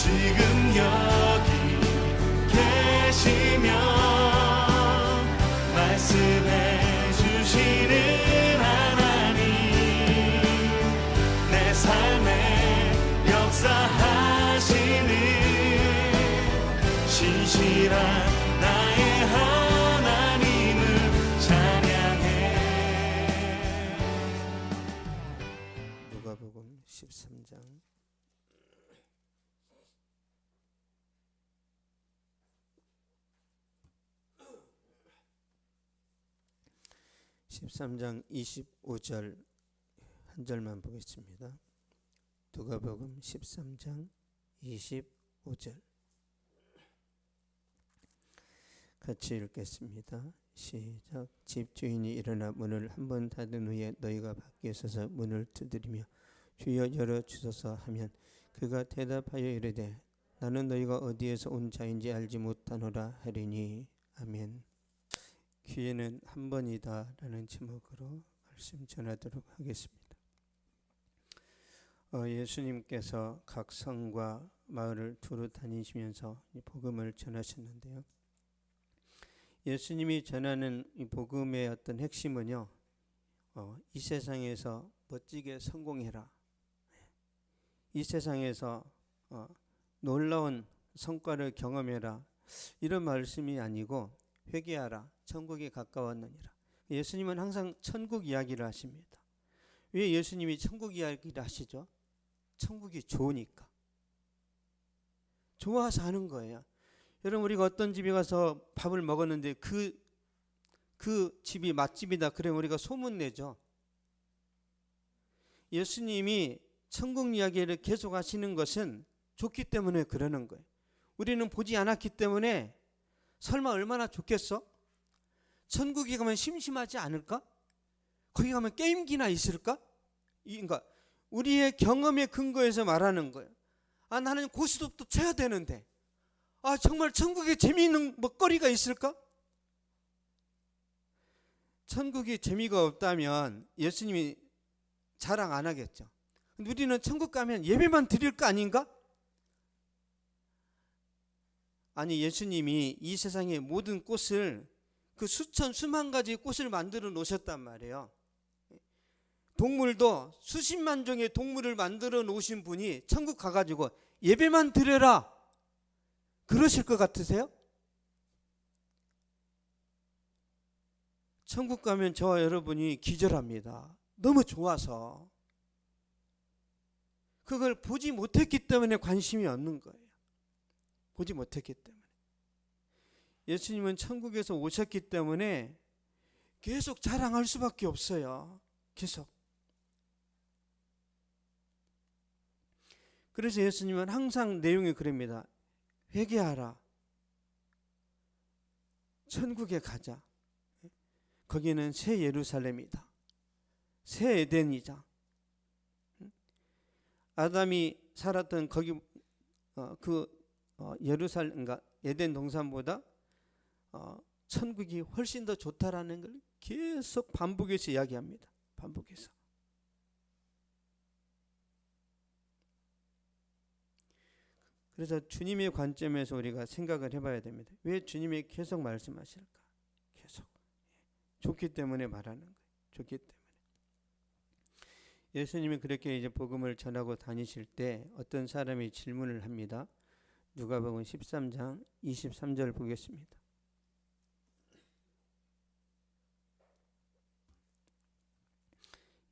지금 여기 계시며 말씀해 주시는 하나님, 내 삶에 역사하시는 신실한 나의 하나님을 찬양해. 누가복음 13장 25절 한 절만 보겠습니다. 누가복음 13장 25절 같이 읽겠습니다. 시작. 집주인이 일어나 문을 한 번 닫은 후에 너희가 밖에 서서 문을 두드리며 주여 열어주소서 하면 그가 대답하여 이르되 나는 너희가 어디에서 온 자인지 알지 못하노라 하리니. 아멘. 기회는 한 번이다 라는 제목으로 말씀 전하도록 하겠습니다. 예수님께서 각 성과 마을을 두루 다니시면서 복음을 전하셨는데요. 예수님이 전하는 이 복음의 어떤 핵심은요, 이 세상에서 멋지게 성공해라, 이 세상에서 놀라운 성과를 경험해라, 이런 말씀이 아니고 회개하라, 천국이 가까웠느니라. 예수님은 항상 천국 이야기를 하십니다. 왜 예수님이 천국 이야기를 하시죠? 천국이 좋으니까. 좋아서 하는 거예요. 여러분, 우리가 어떤 집에 가서 밥을 먹었는데 그 집이 맛집이다 그러면 우리가 소문내죠. 예수님이 천국 이야기를 계속 하시는 것은 좋기 때문에 그러는 거예요. 우리는 보지 않았기 때문에 설마 얼마나 좋겠어? 천국에 가면 심심하지 않을까? 거기 가면 게임기나 있을까? 그러니까 우리의 경험의 근거에서 말하는 거예요. 나는 고스톱도 쳐야 되는데 정말 천국에 재미있는 먹거리가 있을까? 천국에 재미가 없다면 예수님이 자랑 안 하겠죠. 근데 우리는 천국 가면 예배만 드릴 거 아닌가? 아니, 예수님이 이 세상의 모든 꽃을, 그 수천 수만 가지 꽃을 만들어 놓으셨단 말이에요. 동물도 수십만 종의 동물을 만들어 놓으신 분이 천국 가가지고 예배만 드려라 그러실 것 같으세요? 천국 가면 저와 여러분이 기절합니다. 너무 좋아서. 그걸 보지 못했기 때문에 관심이 없는 거예요. 보지 못했기 때문에. 예수님은 천국에서 오셨기 때문에 계속 자랑할 수밖에 없어요. 계속. 그래서 예수님은 항상 내용이 그럽니다. 회개하라. 천국에 가자. 거기는 새 예루살렘이다. 새 에덴이다. 아담이 살았던 거기 예루살렘, 그러니까 에덴 동산보다 천국이 훨씬 더 좋다라는 걸 계속 반복해서 이야기합니다. 반복해서. 그래서 주님의 관점에서 우리가 생각을 해봐야 됩니다. 왜 주님이 계속 말씀하실까? 계속. 좋기 때문에 말하는 거예요. 좋기 때문에. 예수님이 그렇게 이제 복음을 전하고 다니실 때 어떤 사람이 질문을 합니다. 누가복음 13장 23절 보겠습니다.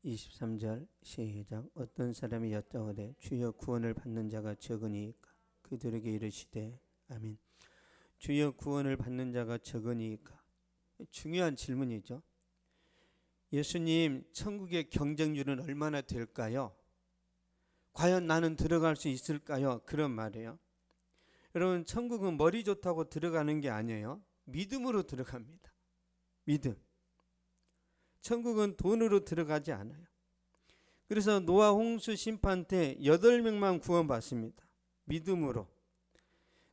(23절) 시작. 어떤 사람이 여짜오되 주여 구원을 받는 자가 적으니까 그들에게 이르시되 아멘. 주여 구원을 받는 자가 적으니까. 중요한 질문이죠. 예수님, 천국의 경쟁률은 얼마나 될까요? 과연 나는 들어갈 수 있을까요? 그런 말이에요. 여러분, 천국은 머리 좋다고 들어가는 게 아니에요. 믿음으로 들어갑니다. 믿음. 천국은 돈으로 들어가지 않아요. 그래서 노아 홍수 심판 때 8명만 구원받습니다. 믿음으로.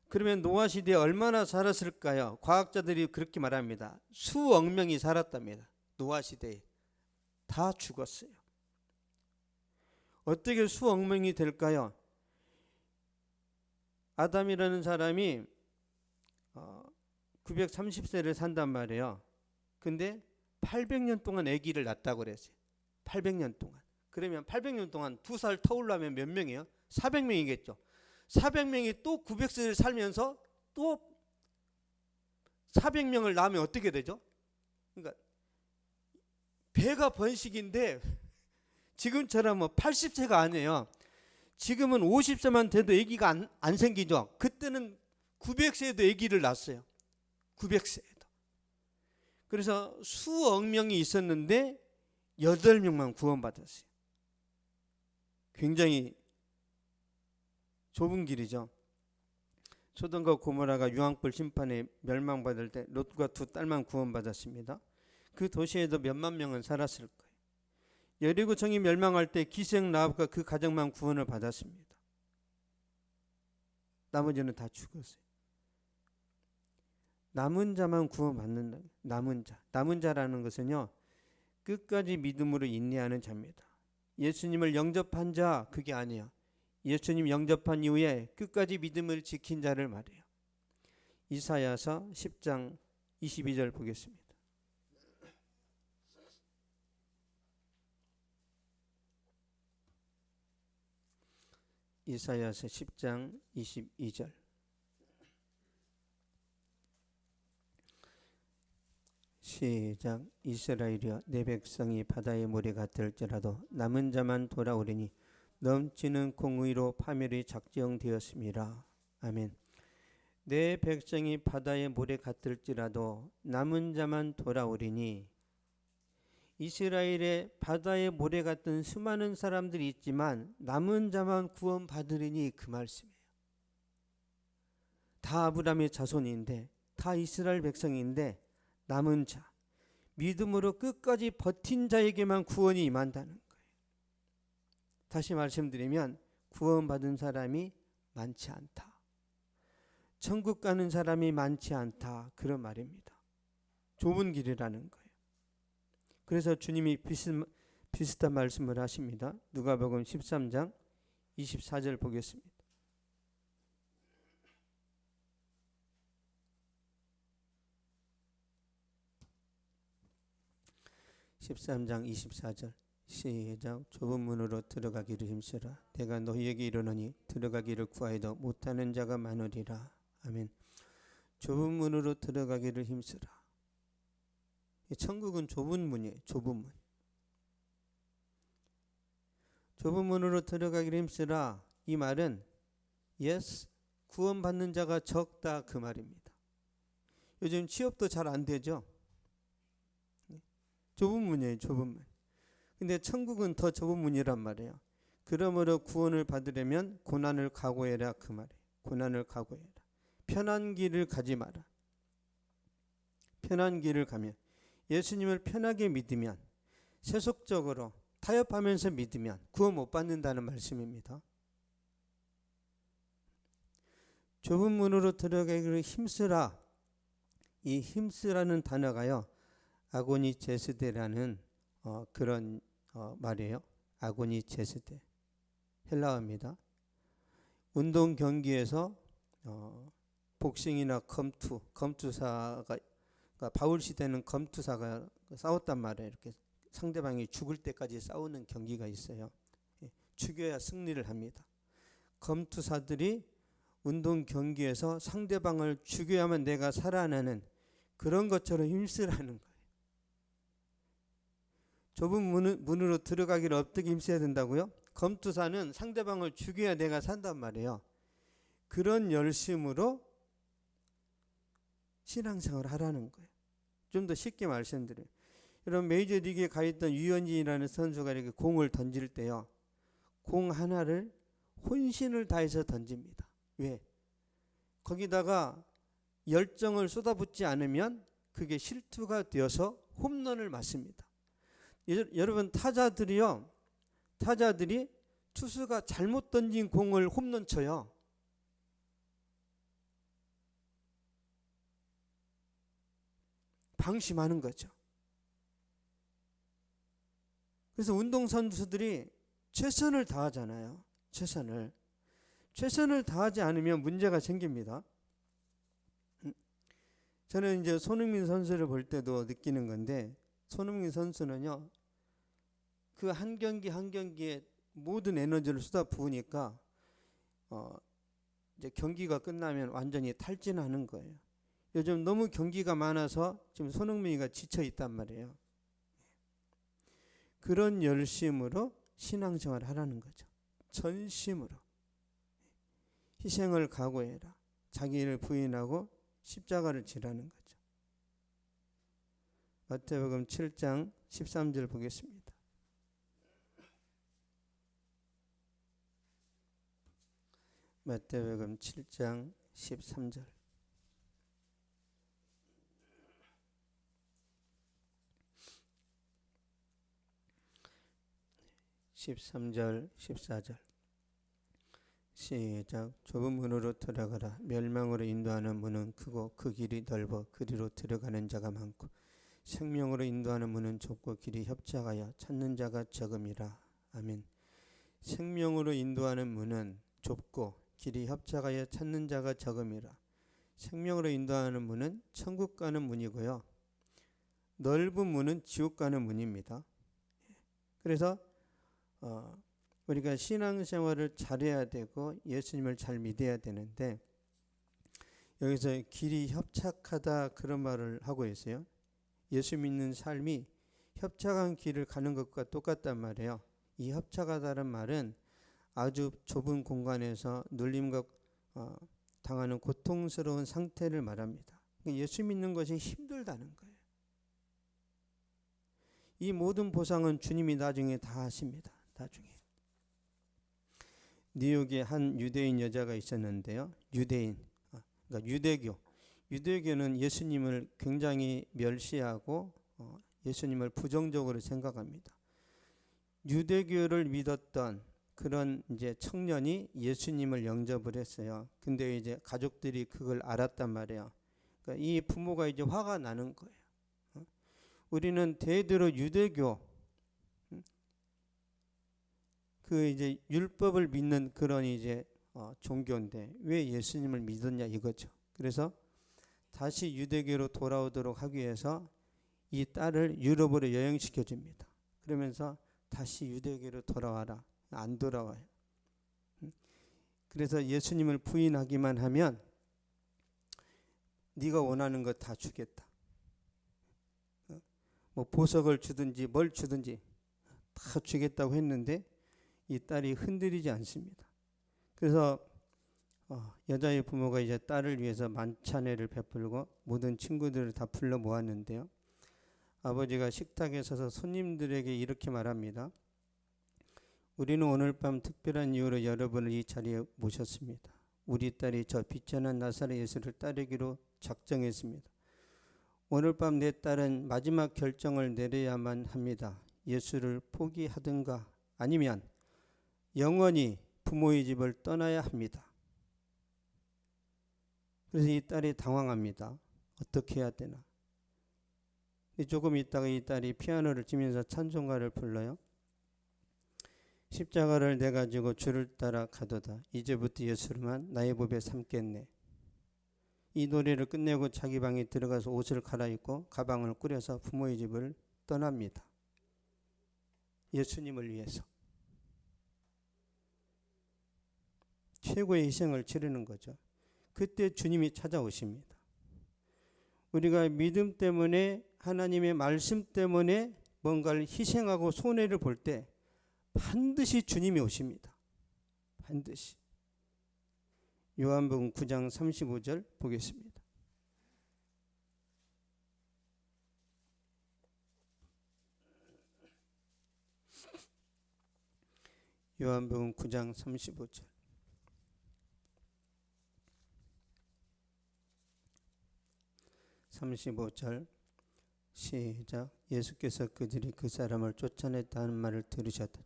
그러면 노아 시대에 얼마나 살았을까요? 과학자들이 그렇게 말합니다. 수억 명이 살았답니다. 노아 시대에. 다 죽었어요. 어떻게 수억 명이 될까요? 아담이라는 사람이 930세를 산단 말이에요. 근데 800년 동안 아기를 낳았다고 그랬어요. 800년 동안. 그러면 800년 동안 2살 터울라면 몇 명이에요? 400명이겠죠. 400명이 또 900세를 살면서 또 400명을 낳으면 어떻게 되죠? 그러니까 배가 번식인데 지금처럼 뭐 80세가 아니에요. 지금은 50세만 돼도 아기가 안 생기죠. 그때는 900세에도 아기를 낳았어요. 900세에도. 그래서 수억 명이 있었는데 8명만 구원받았어요. 굉장히 좁은 길이죠. 소돔과 고모라가 유황불 심판에 멸망받을 때 롯과 두 딸만 구원받았습니다. 그 도시에도 몇만 명은 살았을 거예요. 여리고 성이 멸망할 때 기생 라합과 그 가정만 구원을 받았습니다. 나머지는 다 죽었어요. 남은 자만 구원받는다. 남은 자라는 것은요, 끝까지 믿음으로 인내하는 자입니다. 예수님을 영접한 자, 그게 아니에요. 예수님 영접한 이후에 끝까지 믿음을 지킨 자를 말해요. 이사야서 10장 22절 보겠습니다. 이사야서 10장 22절. 시작. 이스라엘이여, 내 백성이 바다의 모래 같을지라도 남은 자만 돌아오리니 넘치는 공의로 파멸이 작정되었습니다. 아멘. 내 백성이 바다의 모래 같을지라도 남은 자만 돌아오리니, 이스라엘에 바다의 모래 같은 수많은 사람들이 있지만 남은 자만 구원받으리니, 그 말씀이에요. 다 아브라함의 자손인데, 다 이스라엘 백성인데, 남은 자, 믿음으로 끝까지 버틴 자에게만 구원이 임한다는 거예요. 다시 말씀드리면 구원받은 사람이 많지 않다, 천국 가는 사람이 많지 않다, 그런 말입니다. 좁은 길이라는 거예요. 그래서 주님이 비슷한 말씀을 하십니다. 누가복음 13장 24절 보겠습니다. 13장 24절. 시작. 좁은 문으로 들어가기를 힘쓰라. 내가 너희에게 이르노니 들어가기를 구하여도 못하는 자가 많으리라. 아멘. 좁은 문으로 들어가기를 힘쓰라. 천국은 좁은 문이에요. 좁은 문. 좁은 문으로 들어가기를 힘쓰라. 이 말은 yes, 구원받는 자가 적다, 그 말입니다. 요즘 취업도 잘 안 되죠. 좁은 문이에요. 좁은 문. 근데 천국은 더 좁은 문이란 말이에요. 그러므로 구원을 받으려면 고난을 각오해라, 그 말이에요. 고난을 각오해라. 편한 길을 가지 마라. 편한 길을 가면, 예수님을 편하게 믿으면, 세속적으로 타협하면서 믿으면 구원 못 받는다는 말씀입니다. 좁은 문으로 들어가기를 힘쓰라. 이 힘쓰라는 단어가요, 아고니 제스데라는 그런 말이에요. 아고니 제스데, 헬라어입니다. 운동 경기에서 복싱이나 검투사가, 그러니까 바울 시대는 검투사가 싸웠단 말이에요. 이렇게 상대방이 죽을 때까지 싸우는 경기가 있어요. 죽여야 승리를 합니다. 검투사들이 운동 경기에서 상대방을 죽여야만 내가 살아나는 그런 것처럼 힘쓰라는 거예요. 좁은 문으로 들어가기를 어떻게 힘써야 된다고요? 검투사는 상대방을 죽여야 내가 산단 말이에요. 그런 열심으로 신앙생활을 하라는 거예요. 좀 더 쉽게 말씀드려요. 여러분, 메이저리그에 가 있던 유현진이라는 선수가 이렇게 공을 던질 때요, 공 하나를 혼신을 다해서 던집니다. 왜? 거기다가 열정을 쏟아붓지 않으면 그게 실투가 되어서 홈런을 맞습니다. 여러분, 타자들이 투수가 잘못 던진 공을 홈런 쳐요. 방심하는 거죠. 그래서 운동선수들이 최선을 다하잖아요. 최선을. 최선을 다하지 않으면 문제가 생깁니다. 저는 이제 손흥민 선수를 볼 때도 느끼는 건데, 손흥민 선수는요, 그 한 경기 한 경기에 모든 에너지를 쏟아 부으니까 이제 경기가 끝나면 완전히 탈진하는 거예요. 요즘 너무 경기가 많아서 지금 손흥민이가 지쳐 있단 말이에요. 그런 열심으로 신앙생활을 하라는 거죠. 전심으로 희생을 각오해라. 자기를 부인하고 십자가를 지라는 거죠. 마태복음 7장 13절 보겠습니다. 마태복음 7장 13절. 13절 14절 시작. 좁은 문으로 들어가라. 멸망으로 인도하는 문은 크고 그 길이 넓어 그리로 들어가는 자가 많고 생명으로 인도하는 문은 좁고 길이 협착하여 찾는 자가 적음이라. 아멘. 생명으로 인도하는 문은 좁고 길이 협착하여 찾는 자가 적음이라. 생명으로 인도하는 문은 천국 가는 문이고요, 넓은 문은 지옥 가는 문입니다. 그래서 우리가 신앙생활을 잘해야 되고 예수님을 잘 믿어야 되는데, 여기서 길이 협착하다 그런 말을 하고 있어요. 예수 믿는 삶이 협착한 길을 가는 것과 똑같단 말이에요. 이 협착하다는 말은 아주 좁은 공간에서 눌림과 당하는 고통스러운 상태를 말합니다. 예수 믿는 것이 힘들다는 거예요. 이 모든 보상은 주님이 나중에 다 하십니다. 나중에. 뉴욕에 한 유대인 여자가 있었는데요. 그러니까 유대교는 예수님을 굉장히 멸시하고 예수님을 부정적으로 생각합니다. 유대교를 믿었던 그런 이제 청년이 예수님을 영접을 했어요. 근데 이제 가족들이 그걸 알았단 말이에요. 그러니까 이 부모가 이제 화가 나는 거예요. 우리는 대대로 유대교, 그 이제 율법을 믿는 그런 이제 종교인데 왜 예수님을 믿었냐 이거죠. 그래서 다시 유대교로 돌아오도록 하기 위해서 이 딸을 유럽으로 여행시켜 줍니다. 그러면서 다시 유대교로 돌아와라. 안 돌아와요. 그래서 예수님을 부인하기만 하면 네가 원하는 것 다 주겠다. 뭐 보석을 주든지 뭘 주든지 다 주겠다고 했는데 이 딸이 흔들리지 않습니다. 그래서 여자의 부모가 이제 딸을 위해서 만찬회를 베풀고 모든 친구들을 다 불러 모았는데요. 아버지가 식탁에 서서 손님들에게 이렇게 말합니다. 우리는 오늘 밤 특별한 이유로 여러분을 이 자리에 모셨습니다. 우리 딸이 저 빛나는 나사렛 예수를 따르기로 작정했습니다. 오늘 밤 내 딸은 마지막 결정을 내려야만 합니다. 예수를 포기하든가 아니면 영원히 부모의 집을 떠나야 합니다. 그래서 이 딸이 당황합니다. 어떻게 해야 되나. 조금 있다가 이 딸이 피아노를 치면서 찬송가를 불러요. 십자가를 내가지고 주를 따라 가도다. 이제부터 예수로만 나의 법에 삼겠네. 이 노래를 끝내고 자기 방에 들어가서 옷을 갈아입고 가방을 꾸려서 부모의 집을 떠납니다. 예수님을 위해서. 최고의 희생을 치르는 거죠. 그때 주님이 찾아오십니다. 우리가 믿음 때문에 하나님의 말씀 때문에 뭔가를 희생하고 손해를 볼 때 반드시 주님이 오십니다. 반드시. 요한복음 9장 35절 보겠습니다. 요한복음 9장 35절. 시작. 예수께서 그들이 그 사람을 쫓아냈다는 말을 들으셨다.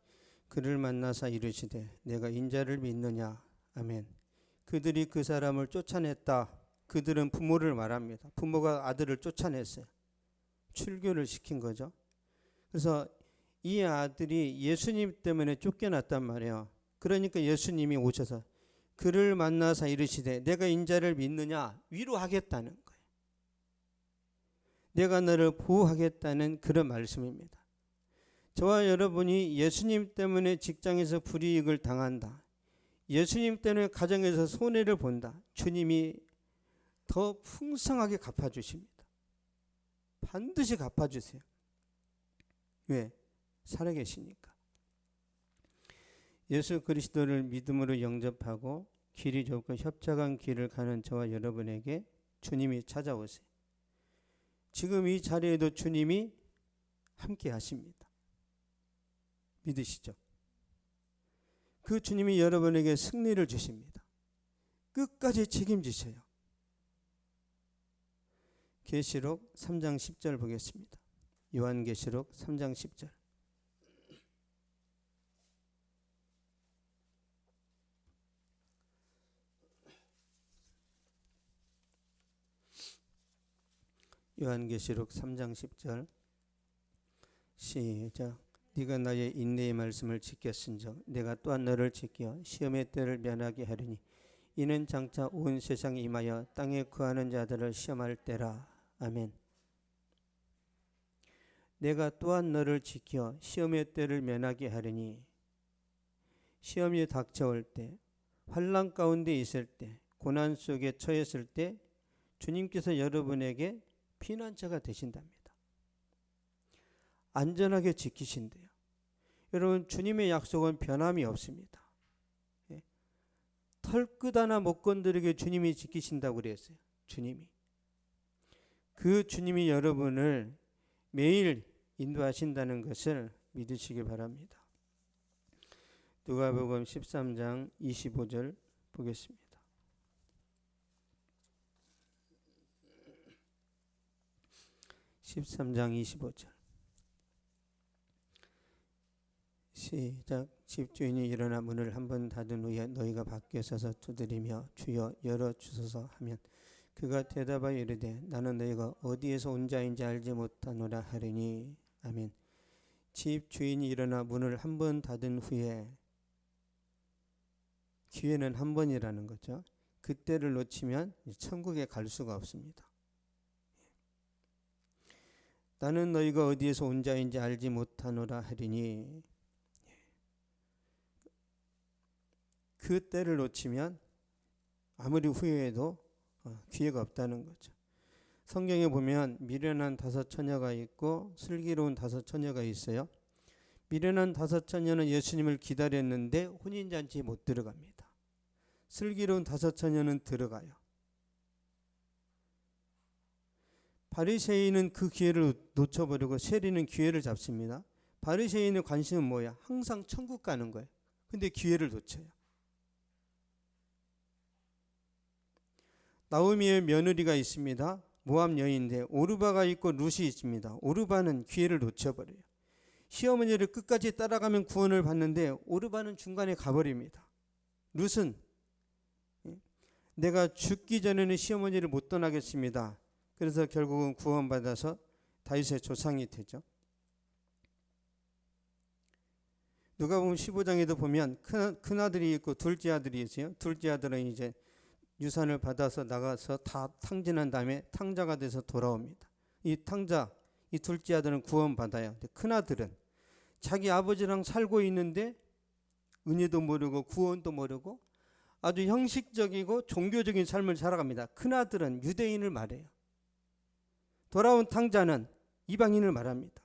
그를 만나사 이르시되 내가 인자를 믿느냐. 아멘. 그들이 그 사람을 쫓아냈다. 그들은 부모를 말합니다. 부모가 아들을 쫓아냈어요. 출교를 시킨 거죠. 그래서 이 아들이 예수님 때문에 쫓겨났단 말이에요. 그러니까 예수님이 오셔서 그를 만나사 이르시되 내가 인자를 믿느냐 위로하겠다는 거예요. 내가 너를 보호하겠다는 그런 말씀입니다. 저와 여러분이 예수님 때문에 직장에서 불이익을 당한다, 예수님 때문에 가정에서 손해를 본다, 주님이 더 풍성하게 갚아주십니다. 반드시 갚아주세요. 왜? 살아계시니까. 예수 그리스도를 믿음으로 영접하고 길이 좁고 협착한 길을 가는 저와 여러분에게 주님이 찾아오세요. 지금 이 자리에도 주님이 함께 하십니다. 믿으시죠? 그 주님이 여러분에게 승리를 주십니다. 끝까지 책임지셔요. 계시록 3장 10절 보겠습니다. 요한계시록 3장 10절. 요한계시록 3장 10절 시작. 네가 나의 인내의 말씀을 지켰은즉 내가 또한 너를 지켜 시험의 때를 면하게 하리니 이는 장차 온 세상에 임하여 땅에 거하는 자들을 시험할 때라. 아멘. 내가 또한 너를 지켜 시험의 때를 면하게 하리니, 시험이 닥쳐올 때, 환난 가운데 있을 때, 고난 속에 처했을 때 주님께서 여러분에게 피난처가 되신답니다. 안전하게 지키신대요. 여러분, 주님의 약속은 변함이 없습니다. 털끝 하나 못 건드리게 주님이 지키신다고 그랬어요. 주님이. 그 주님이 여러분을 매일 인도하신다는 것을 믿으시기 바랍니다. 누가복음 13장 25절 보겠습니다. (13장 25절) 시작. 집주인이 일어나 문을 한번 닫은 후에 너희가 밖에 서서 두드리며 주여 열어주소서 하면 그가 대답하여 이르되 나는 너희가 어디에서 온 자인지 알지 못하노라 하리니. 아멘. 집주인이 일어나 문을 한번 닫은 후에, 기회는 한 번이라는 거죠. 그때를 놓치면 천국에 갈 수가 없습니다. 나는 너희가 어디에서 온 자인지 알지 못하노라 하리니, 그 때를 놓치면 아무리 후회해도 기회가 없다는 거죠. 성경에 보면 미련한 5 처녀가 있고 슬기로운 5 처녀가 있어요. 미련한 5 처녀는 예수님을 기다렸는데 혼인잔치에 못 들어갑니다. 슬기로운 5 처녀는 들어가요. 바리새인은 그 기회를 놓쳐버리고 세리는 기회를 잡습니다. 바리새인의 관심은 뭐야? 항상 천국 가는 거예요. 근데 기회를 놓쳐요. 나오미의 며느리가 있습니다. 모압 여인인데 오르바가 있고 룻이 있습니다. 오르바는 기회를 놓쳐버려요. 시어머니를 끝까지 따라가면 구원을 받는데 오르바는 중간에 가버립니다. 룻은 내가 죽기 전에는 시어머니를 못 떠나겠습니다. 그래서 결국은 구원받아서 다윗의 조상이 되죠. 누가복음 15장에도 보면 큰 아들이 있고 둘째 아들이 있어요. 둘째 아들은 이제 유산을 받아서 나가서 다 탕진한 다음에 탕자가 돼서 돌아옵니다. 이 탕자, 이 둘째 아들은 구원받아요. 큰 아들은 자기 아버지랑 살고 있는데 은혜도 모르고 구원도 모르고 아주 형식적이고 종교적인 삶을 살아갑니다. 큰 아들은 유대인을 말해요. 돌아온 탕자는 이방인을 말합니다.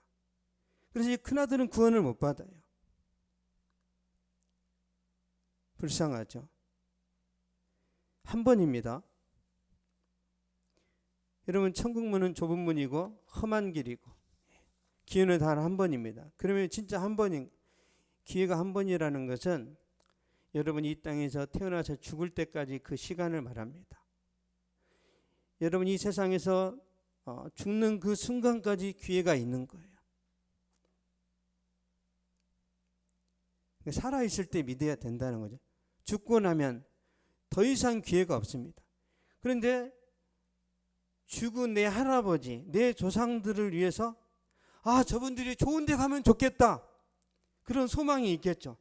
그래서 이 큰 아들은 구원을 못 받아요. 불쌍하죠. 한 번입니다. 여러분, 천국문은 좁은 문이고 험한 길이고 기회는 단 한 번입니다. 그러면 진짜 한 번인, 기회가 한 번이라는 것은 여러분 이 땅에서 태어나서 죽을 때까지 그 시간을 말합니다. 여러분 이 세상에서 죽는 그 순간까지 기회가 있는 거예요. 살아있을 때 믿어야 된다는 거죠. 죽고 나면 더 이상 기회가 없습니다. 그런데 죽은 내 할아버지, 내 조상들을 위해서 저분들이 좋은 데 가면 좋겠다, 그런 소망이 있겠죠.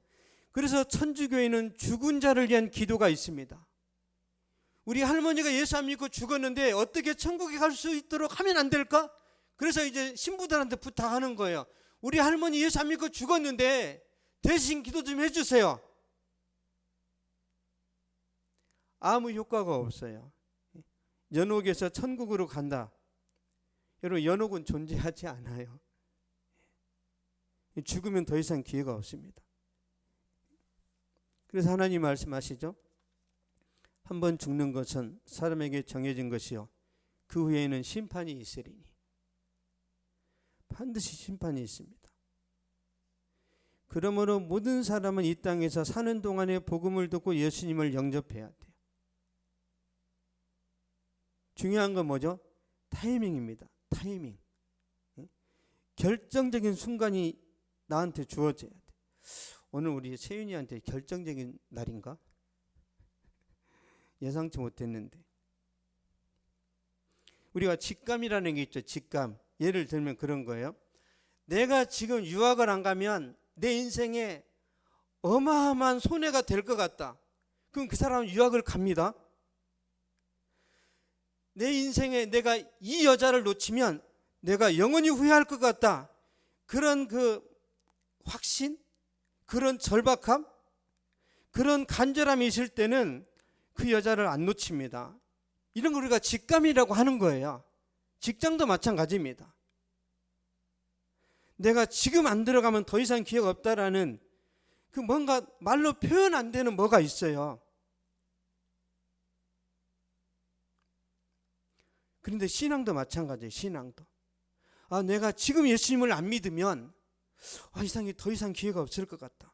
그래서 천주교에는 죽은 자를 위한 기도가 있습니다. 우리 할머니가 예수 안 믿고 죽었는데 어떻게 천국에 갈 수 있도록 하면 안 될까? 그래서 이제 신부들한테 부탁하는 거예요. 우리 할머니 예수 안 믿고 죽었는데 대신 기도 좀 해주세요. 아무 효과가 없어요. 연옥에서 천국으로 간다. 여러분, 연옥은 존재하지 않아요. 죽으면 더 이상 기회가 없습니다. 그래서 하나님 말씀하시죠. 한번 죽는 것은 사람에게 정해진 것이요 그 후에는 심판이 있으리니. 반드시 심판이 있습니다. 그러므로 모든 사람은 이 땅에서 사는 동안에 복음을 듣고 예수님을 영접해야 돼요. 중요한 건 뭐죠? 타이밍입니다. 타이밍. 결정적인 순간이 나한테 주어져야 돼. 오늘 우리 세윤이한테 결정적인 날인가? 예상치 못했는데. 우리가 직감이라는 게 있죠. 직감. 예를 들면 그런 거예요. 내가 지금 유학을 안 가면 내 인생에 어마어마한 손해가 될 것 같다. 그럼 그 사람은 유학을 갑니다. 내 인생에 내가 이 여자를 놓치면 내가 영원히 후회할 것 같다. 그런 그 확신, 그런 절박함, 그런 간절함이 있을 때는 그 여자를 안 놓칩니다. 이런 걸 우리가 직감이라고 하는 거예요. 직장도 마찬가지입니다. 내가 지금 안 들어가면 더 이상 기회가 없다라는 그 뭔가 말로 표현 안 되는 뭐가 있어요. 그런데 신앙도 마찬가지예요. 신앙도. 내가 지금 예수님을 안 믿으면 이상이 더 이상 기회가 없을 것 같다.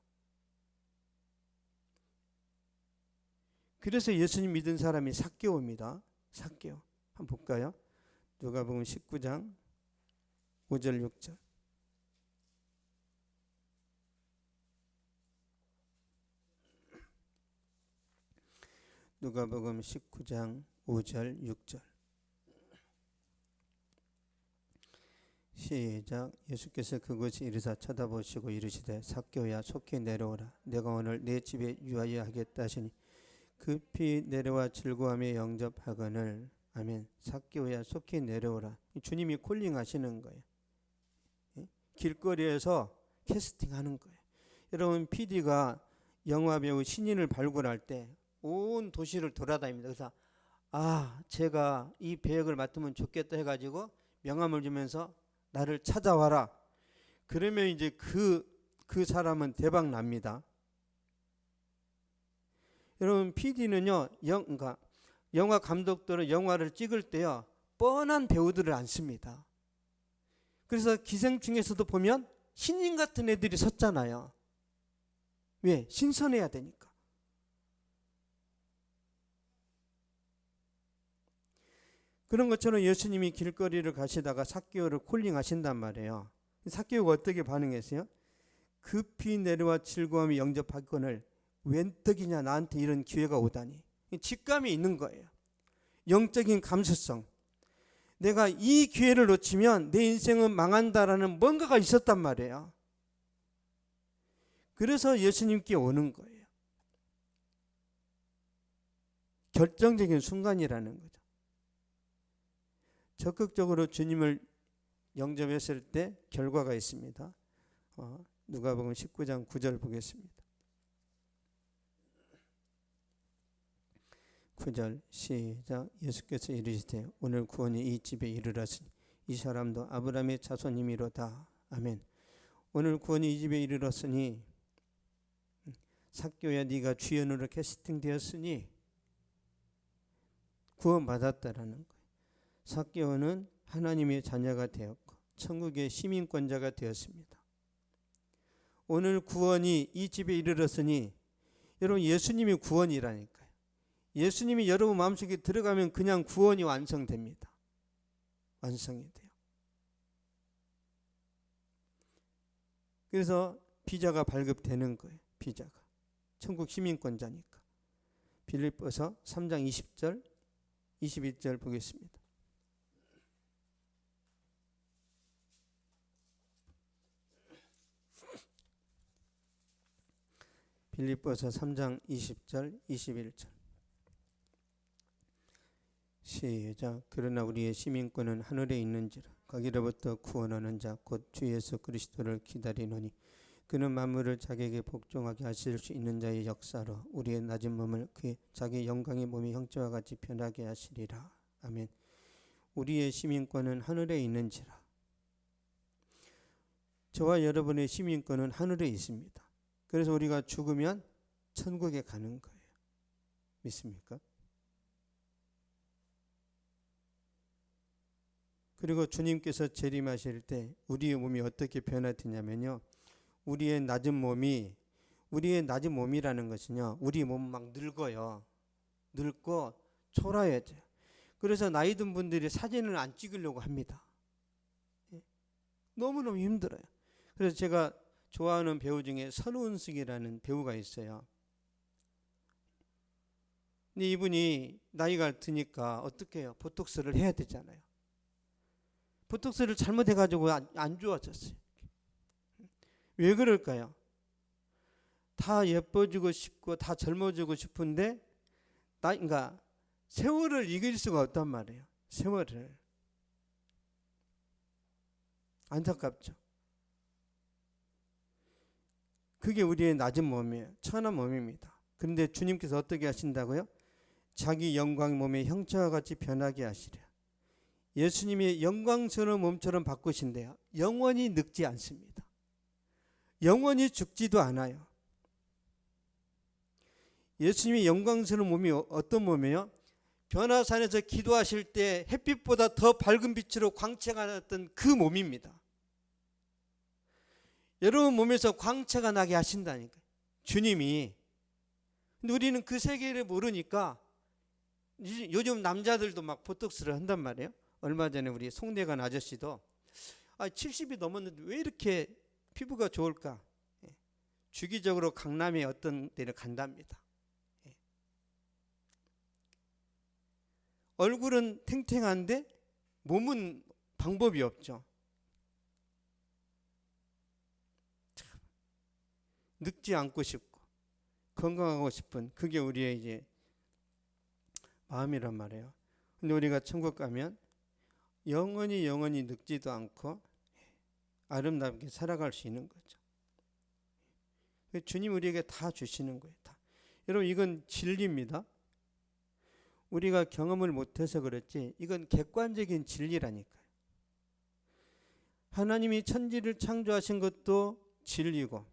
그래서 예수님 믿은 사람이 삭개오입니다. 삭개오. 한번 볼까요? 누가복음 19장 5절 6절. 누가복음 19장 5절 6절. 시작. 예수께서 그곳에 이르사 쳐다보시고 이르시되 삭개오야 속히 내려오라. 내가 오늘 내 집에 유하여 하겠다 하시니 급히 내려와 즐거움에 영접하거늘. 아멘. 삭개오야 속히 내려오라. 주님이 콜링하시는 거예요. 길거리에서 캐스팅하는 거예요. 여러분, PD가 영화배우 신인을 발굴할 때 온 도시를 돌아다닙니다. 그래서 제가 이 배역을 맡으면 좋겠다 해가지고 명함을 주면서 나를 찾아와라. 그러면 이제 그 사람은 대박 납니다. 여러분, PD는요, 그러니까 영화 감독들은 영화를 찍을 때요, 뻔한 배우들을 안 씁니다. 그래서 기생충에서도 보면 신인 같은 애들이 섰잖아요. 왜? 신선해야 되니까. 그런 것처럼 예수님이 길거리를 가시다가 삭개오를 콜링하신단 말이에요. 삭개오가 어떻게 반응했어요? 급히 내려와 즐거움이 영접하거늘. 웬 떡이냐, 나한테 이런 기회가 오다니. 직감이 있는 거예요. 영적인 감수성. 내가 이 기회를 놓치면 내 인생은 망한다라는 뭔가가 있었단 말이에요. 그래서 예수님께 오는 거예요. 결정적인 순간이라는 거죠. 적극적으로 주님을 영접했을 때 결과가 있습니다. 누가복음 19장 9절 보겠습니다. 9절 시작. 예수께서 이르시되 오늘 구원이 이 집에 이르렀으니 이 사람도 아브라함의 자손이미로다. 아멘. 오늘 구원이 이 집에 이르렀으니 삭개오야 네가 주연으로 캐스팅되었으니 구원받았다라는 거예요. 삭개오는 하나님의 자녀가 되었고 천국의 시민권자가 되었습니다. 오늘 구원이 이 집에 이르렀으니 여러분, 예수님이 구원이라니까요. 예수님이 여러분 마음속에 들어가면 그냥 구원이 완성됩니다. 완성이 돼요. 그래서 비자가 발급되는 거예요. 비자가. 천국 시민권자니까. 빌립보서 3장 20절 21절 보겠습니다. 빌립보서 3장 20절 21절 시작. 그러나 우리의 시민권은 하늘에 있는지라 거기로부터 구원하는 자 곧 주 예수 그리스도를 기다리노니 그는 만물을 자기에게 복종하게 하실 수 있는 자의 역사로 우리의 낮은 몸을 그의 자기 영광의 몸의 형체와 같이 변하게 하시리라. 아멘. 우리의 시민권은 하늘에 있는지라. 저와 여러분의 시민권은 하늘에 있습니다. 그래서 우리가 죽으면 천국에 가는 거예요. 믿습니까? 그리고 주님께서 재림하실 때 우리의 몸이 어떻게 변화되냐면요, 우리의 낮은 몸이라는 것은요, 우리 몸 막 늙어요. 늙고 초라해져요. 그래서 나이 든 분들이 사진을 안 찍으려고 합니다. 너무너무 힘들어요. 그래서 제가 좋아하는 배우 중에 선우은숙이라는 배우가 있어요. 근데 이분이 나이가 드니까 어떻게 해요? 보톡스를 해야 되잖아요. 보톡스를 잘못해가지고 안 좋아졌어요. 왜 그럴까요? 다 예뻐지고 싶고 다 젊어지고 싶은데 그러니까 세월을 이길 수가 없단 말이에요. 세월을. 안타깝죠. 그게 우리의 낮은 몸이에요. 천한 몸입니다. 그런데 주님께서 어떻게 하신다고요? 자기 영광 몸의 형체와 같이 변하게 하시랴. 예수님이 영광스러운 몸처럼 바꾸신대요. 영원히 늙지 않습니다. 영원히 죽지도 않아요. 예수님이 영광스러운 몸이 어떤 몸이에요? 변화산에서 기도하실 때 햇빛보다 더 밝은 빛으로 광채가 났던 그 몸입니다. 여러분 몸에서 광채가 나게 하신다니까요, 주님이. 근데 우리는 그 세계를 모르니까 요즘 남자들도 막 보톡스를 한단 말이에요. 얼마 전에 우리 송대관 아저씨도 70이 넘었는데 왜 이렇게 피부가 좋을까? 주기적으로 강남에 어떤 데를 간답니다. 얼굴은 탱탱한데 몸은 방법이 없죠. 늙지 않고 싶고 건강하고 싶은 그게 우리의 이제 마음이란 말이에요. 근데 우리가 천국 가면 영원히 늙지도 않고 아름답게 살아갈 수 있는 거죠. 주님 우리에게 다 주시는 거예요. 다. 여러분 이건 진리입니다. 우리가 경험을 못해서 그렇지 이건 객관적인 진리라니까요. 하나님이 천지를 창조하신 것도 진리고,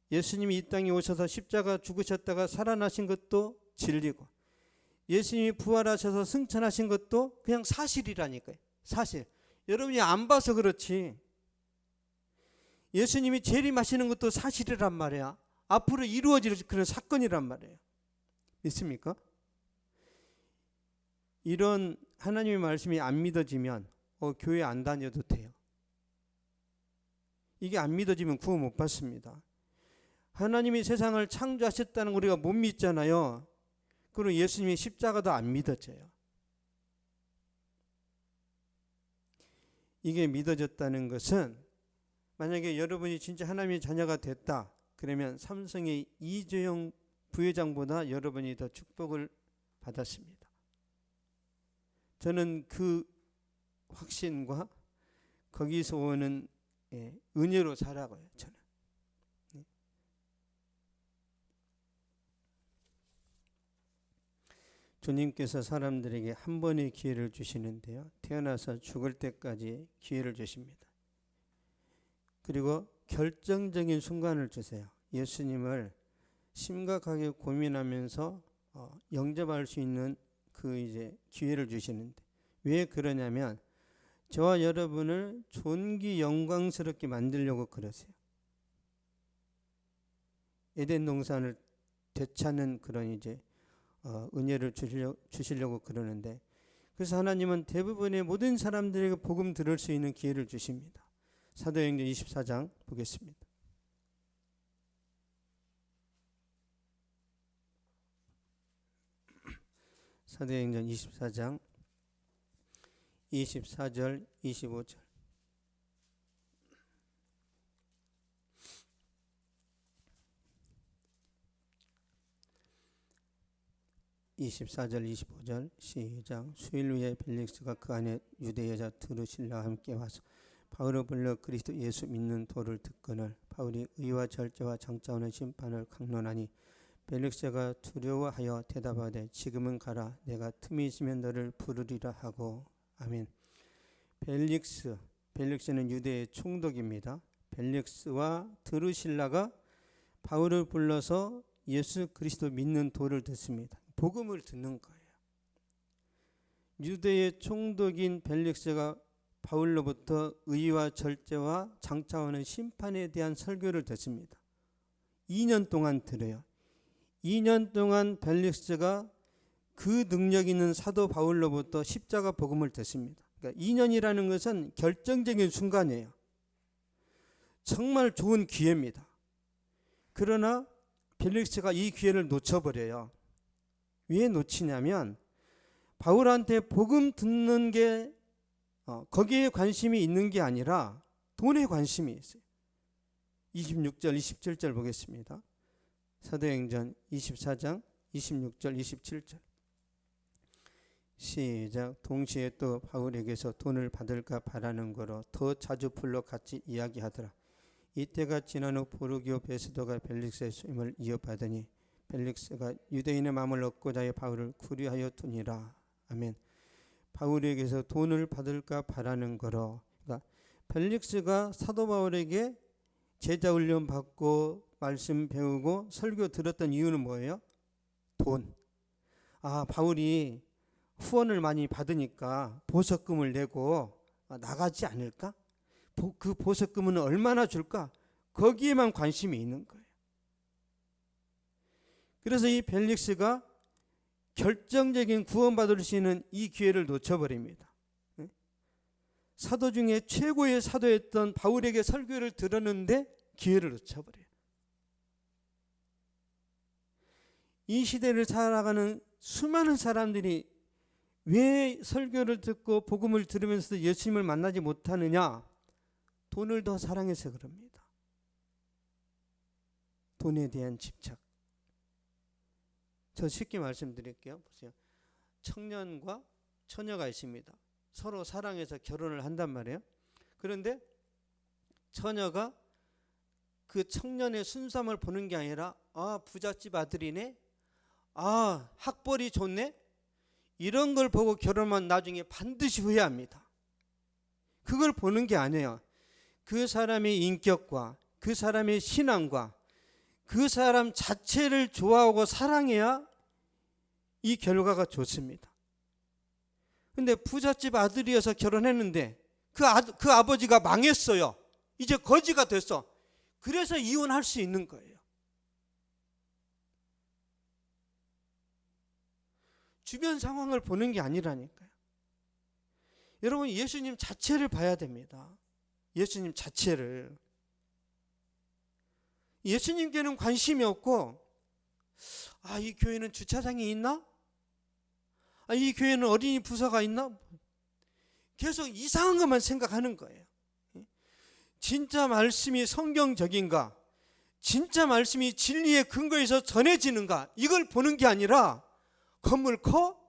예수님이 이 땅에 오셔서 십자가 죽으셨다가 살아나신 것도 진리고, 예수님이 부활하셔서 승천하신 것도 그냥 사실이라니까요. 사실. 여러분이 안 봐서 그렇지 예수님이 재림하시는 것도 사실이란 말이야. 앞으로 이루어질 그런 사건이란 말이에요. 믿습니까? 이런 하나님의 말씀이 안 믿어지면 교회 안 다녀도 돼요. 이게 안 믿어지면 구원 못 받습니다. 하나님이 세상을 창조하셨다는 거 우리가 못 믿잖아요. 그리고 예수님의 십자가도 안 믿어져요. 이게 믿어졌다는 것은 만약에 여러분이 진짜 하나님의 자녀가 됐다 그러면 삼성의 이재용 부회장보다 여러분이 더 축복을 받았습니다. 저는 그 확신과 거기서 오는 은혜로 살아가요. 저는. 주님께서 사람들에게 한 번의 기회를 주시는데요, 태어나서 죽을 때까지 기회를 주십니다. 그리고 결정적인 순간을 주세요. 예수님을 심각하게 고민하면서 영접할 수 있는 그 이제 기회를 주시는데, 왜 그러냐면 저와 여러분을 존귀 영광스럽게 만들려고 그러세요. 에덴 동산을 되찾는 그런 이제 은혜를 주시려고 그러는데, 그래서 하나님은 대부분의 모든 사람들에게 복음 들을 수 있는 기회를 주십니다. 사도행전 24장 보겠습니다. 사도행전 24장 24절 25절 24절 25절 시작. 수일 후에 벨릭스가 그 안에 유대 여자 드루실라와 함께 와서 바울을 불러 그리스도 예수 믿는 도를 듣거늘 바울이 의와 절제와 장차오는 심판을 강론하니 벨릭스가 두려워하여 대답하되 지금은 가라 내가 틈이 있으면 너를 부르리라 하고. 아멘. 벨릭스는 유대의 총독입니다. 벨릭스와 드루실라가 바울을 불러서 예수 그리스도 믿는 도를 듣습니다. 복음을 듣는 거예요. 유대의 총독인 벨릭스가 바울로부터 의와 절제와 장차오는 심판에 대한 설교를 듣습니다. 2년 동안 들어요. 2년 동안 벨릭스가 그 능력 있는 사도 바울로부터 십자가 복음을 듣습니다. 그러니까 2년이라는 것은 결정적인 순간이에요. 정말 좋은 기회입니다. 그러나 벨릭스가 이 기회를 놓쳐버려요. 왜 놓치냐면 바울한테 복음 듣는 게 거기에 관심이 있는 게 아니라 돈에 관심이 있어요. 26절 27절 보겠습니다. 사도행전 24장 26절 27절 시작. 동시에 또 바울에게서 돈을 받을까 바라는 거로 더 자주 불러 같이 이야기하더라. 이때가 지난 후 보르기오 베스도가 벨릭스의 수임을 이어받으니 벨릭스가 유대인의 마음을 얻고자 해 바울을 구리하여 두니라. 아멘. 바울에게서 돈을 받을까 바라는 거로, 그러니까 벨릭스가 사도 바울에게 제자 훈련 받고 말씀 배우고 설교 들었던 이유는 뭐예요? 돈. 바울이 후원을 많이 받으니까 보석금을 내고 나가지 않을까? 그 보석금은 얼마나 줄까? 거기에만 관심이 있는 거예요. 그래서 이 벨릭스가 결정적인 구원받을 수 있는 이 기회를 놓쳐버립니다. 사도 중에 최고의 사도였던 바울에게 설교를 들었는데 기회를 놓쳐버려요. 이 시대를 살아가는 수많은 사람들이 왜 설교를 듣고 복음을 들으면서 예수님을 만나지 못하느냐? 돈을 더 사랑해서 그럽니다. 돈에 대한 집착. 저 쉽게 말씀드릴게요. 보세요. 청년과 처녀가 있습니다. 서로 사랑해서 결혼을 한단 말이에요. 그런데 처녀가 그 청년의 순수함을 보는 게 아니라 부잣집 아들이네, 학벌이 좋네, 이런 걸 보고 결혼한 나중에 반드시 후회합니다. 그걸 보는 게 아니에요. 그 사람의 인격과 그 사람의 신앙과 그 사람 자체를 좋아하고 사랑해야 이 결과가 좋습니다. 근데 부잣집 아들이어서 결혼했는데 그 아버지가 망했어요. 이제 거지가 됐어. 그래서 이혼할 수 있는 거예요. 주변 상황을 보는 게 아니라니까요. 여러분, 예수님 자체를 봐야 됩니다. 예수님 자체를. 예수님께는 관심이 없고, 이 교회는 주차장이 있나? 이 교회는 어린이 부서가 있나? 계속 이상한 것만 생각하는 거예요. 진짜 말씀이 성경적인가? 진짜 말씀이 진리의 근거에서 전해지는가? 이걸 보는 게 아니라 건물 커?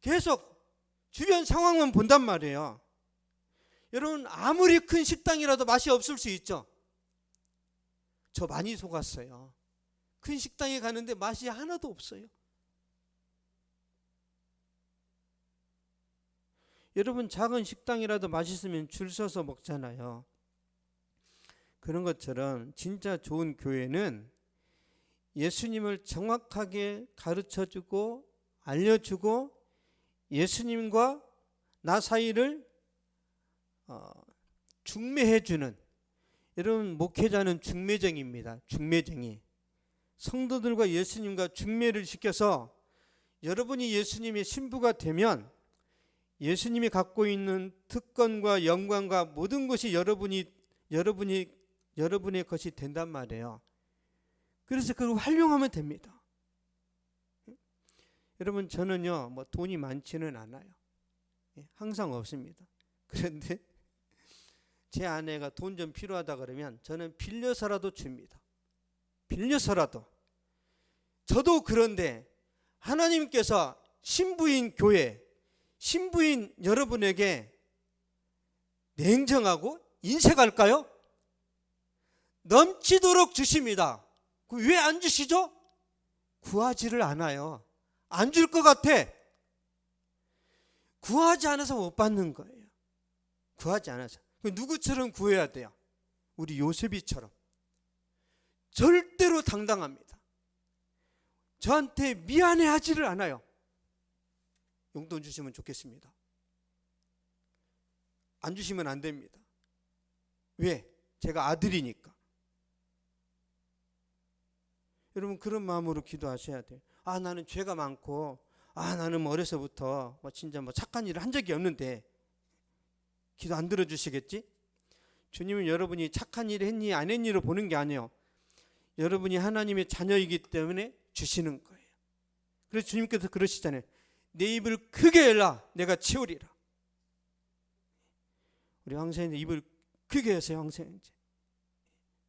계속 주변 상황만 본단 말이에요. 여러분, 아무리 큰 식당이라도 맛이 없을 수 있죠. 저 많이 속았어요. 큰 식당에 가는데 맛이 하나도 없어요. 여러분, 작은 식당이라도 맛있으면 줄 서서 먹잖아요. 그런 것처럼 진짜 좋은 교회는 예수님을 정확하게 가르쳐주고 알려주고 예수님과 나 사이를 중매해주는, 여러분, 목회자는 중매쟁이입니다. 중매쟁이. 성도들과 예수님과 중매를 시켜서 여러분이 예수님의 신부가 되면 예수님이 갖고 있는 특권과 영광과 모든 것이 여러분의 것이 된단 말이에요. 그래서 그걸 활용하면 됩니다. 여러분, 저는요, 돈이 많지는 않아요. 항상 없습니다. 그런데 제 아내가 돈 좀 필요하다 그러면 저는 빌려서라도 줍니다. 빌려서라도. 저도 그런데 하나님께서 신부인 교회, 신부인 여러분에게 냉정하고 인색할까요? 넘치도록 주십니다. 왜 안 주시죠? 구하지를 않아요. 안 줄 것 같아. 구하지 않아서 못 받는 거예요. 구하지 않아서. 누구처럼 구해야 돼요? 우리 요셉이처럼. 절대로 당당합니다. 저한테 미안해하지를 않아요. 용돈 주시면 좋겠습니다. 안 주시면 안 됩니다. 왜? 제가 아들이니까. 여러분 그런 마음으로 기도하셔야 돼요. 아 나는 죄가 많고 나는 뭐 어려서부터 진짜 착한 일을 한 적이 없는데 기도 안 들어주시겠지? 주님은 여러분이 착한 일을 했니 안 했니로 보는 게 아니에요. 여러분이 하나님의 자녀이기 때문에 주시는 거예요. 그래서 주님께서 그러시잖아요. 내 입을 크게 열라 내가 채우리라. 우리 황사님 입을 크게 해서 황사님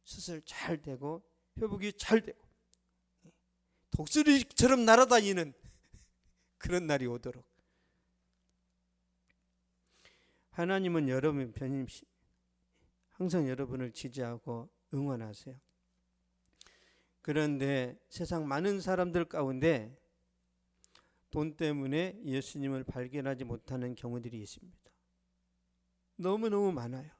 수술 잘 되고 회복이 잘 되고 독수리처럼 날아다니는 그런 날이 오도록 하나님은 여러분 편님 항상 여러분을 지지하고 응원하세요. 그런데 세상 많은 사람들 가운데 돈 때문에 예수님을 발견하지 못하는 경우들이 있습니다. 너무너무 많아요.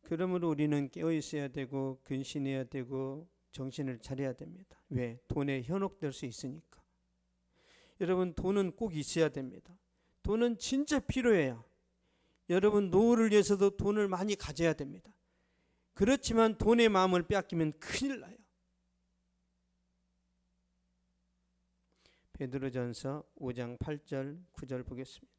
그러므로 우리는 깨어 있어야 되고 근신해야 되고 정신을 차려야 됩니다. 왜? 돈에 현혹될 수 있으니까. 여러분 돈은 꼭 있어야 됩니다. 돈은 진짜 필요해요. 여러분 노후를 위해서도 돈을 많이 가져야 됩니다. 그렇지만 돈의 마음을 빼앗기면 큰일 나요. 베드로전서 5장 8절 9절 보겠습니다.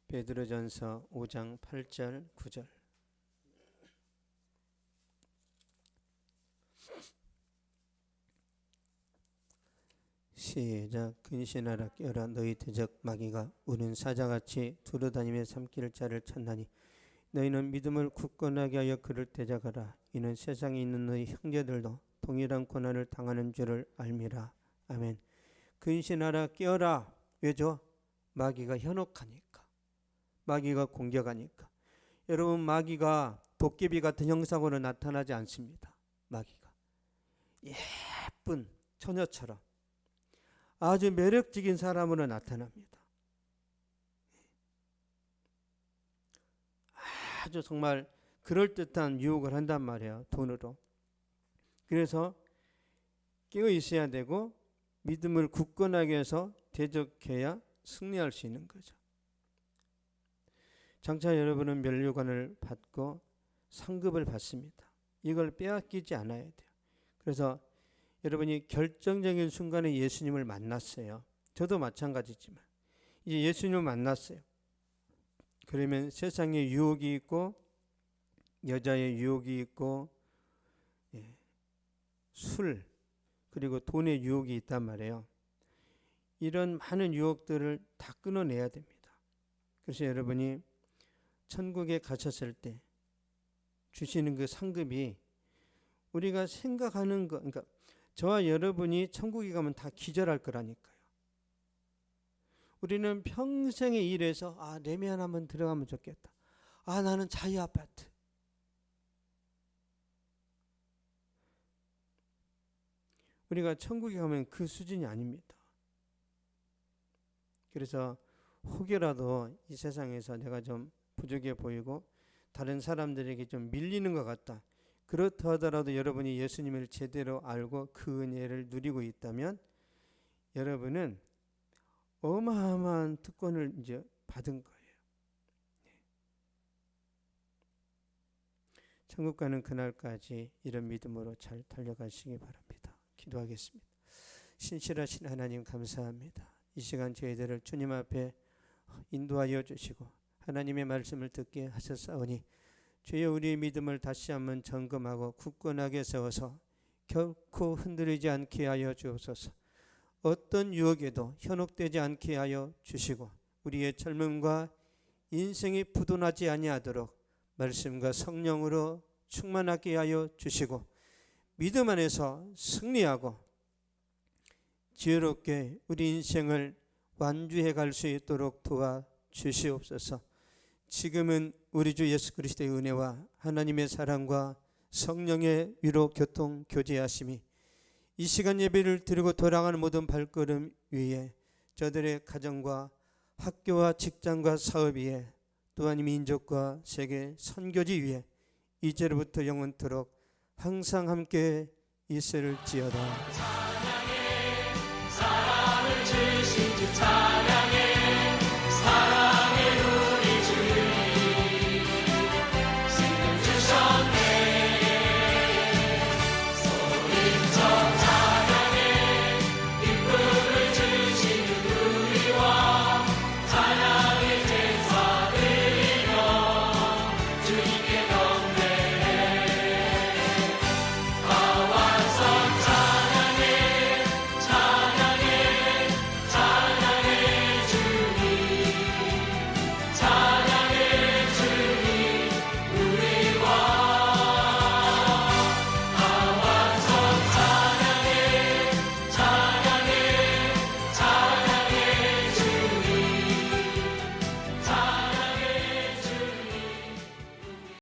베드로전서 5장 8절 9절 시작. 근신하라 깨어라 너희 대적 마귀가 우는 사자같이 두루다니며 삼킬 자를 찾나니 너희는 믿음을 굳건하게 하여 그를 대적하라. 이는 세상에 있는 너희 형제들도 동일한 고난을 당하는 줄을 알미라. 아멘. 근신하라 깨어라. 왜죠? 마귀가 현혹하니까. 마귀가 공격하니까. 여러분 마귀가 도깨비 같은 형상으로 나타나지 않습니다. 마귀가 예쁜 처녀처럼 아주 매력적인 사람으로 나타납니다. 아주 정말 그럴듯한 유혹을 한단 말이에요. 돈으로. 그래서 깨어 있어야 되고 믿음을 굳건하게 해서 대적해야 승리할 수 있는 거죠. 장차 여러분은 면류관을 받고 상급을 받습니다. 이걸 빼앗기지 않아야 돼요. 그래서 여러분이 결정적인 순간에 예수님을 만났어요. 저도 마찬가지지만 이제 예수님을 만났어요. 그러면 세상에 유혹이 있고 여자의 유혹이 있고 술 그리고 돈의 유혹이 있단 말이에요. 이런 많은 유혹들을 다 끊어내야 됩니다. 그래서 여러분이 천국에 가셨을 때 주시는 그 상급이 우리가 생각하는 거, 그러니까 저와 여러분이 천국에 가면 다 기절할 거라니까요. 우리는 평생에 일해서 레미안 한번 들어가면 좋겠다. 나는 자유 아파트. 우리가 천국에 가면 그 수준이 아닙니다. 그래서 혹여라도 이 세상에서 내가 좀 부족해 보이고 다른 사람들에게 좀 밀리는 것 같다. 그렇다 하더라도 여러분이 예수님을 제대로 알고 그 은혜를 누리고 있다면 여러분은 어마어마한 특권을 이제 받은 거예요. 천국 가는 그날까지 이런 믿음으로 잘 달려가시기 바랍니다. 기도하겠습니다. 신실하신 하나님 감사합니다. 이 시간 저희들을 주님 앞에 인도하여 주시고 하나님의 말씀을 듣게 하셨사오니 주여 우리의 믿음을 다시 한번 점검하고 굳건하게 세워서 결코 흔들리지 않게 하여 주옵소서. 어떤 유혹에도 현혹되지 않게 하여 주시고 우리의 젊음과 인생이 부도나지 아니하도록 말씀과 성령으로 충만하게 하여 주시고 믿음 안에서 승리하고 지혜롭게 우리 인생을 완주해 갈 수 있도록 도와 주시옵소서. 지금은 우리 주 예수 그리스도의 은혜와 하나님의 사랑과 성령의 위로 교통 교제하심이 이 시간 예배를 드리고 돌아가는 모든 발걸음 위에 저들의 가정과 학교와 직장과 사업 위에 또한 민족과 세계 선교지 위에 이제로부터 영원토록 항상 함께 있을지어다. 사랑을 주신 주 찬양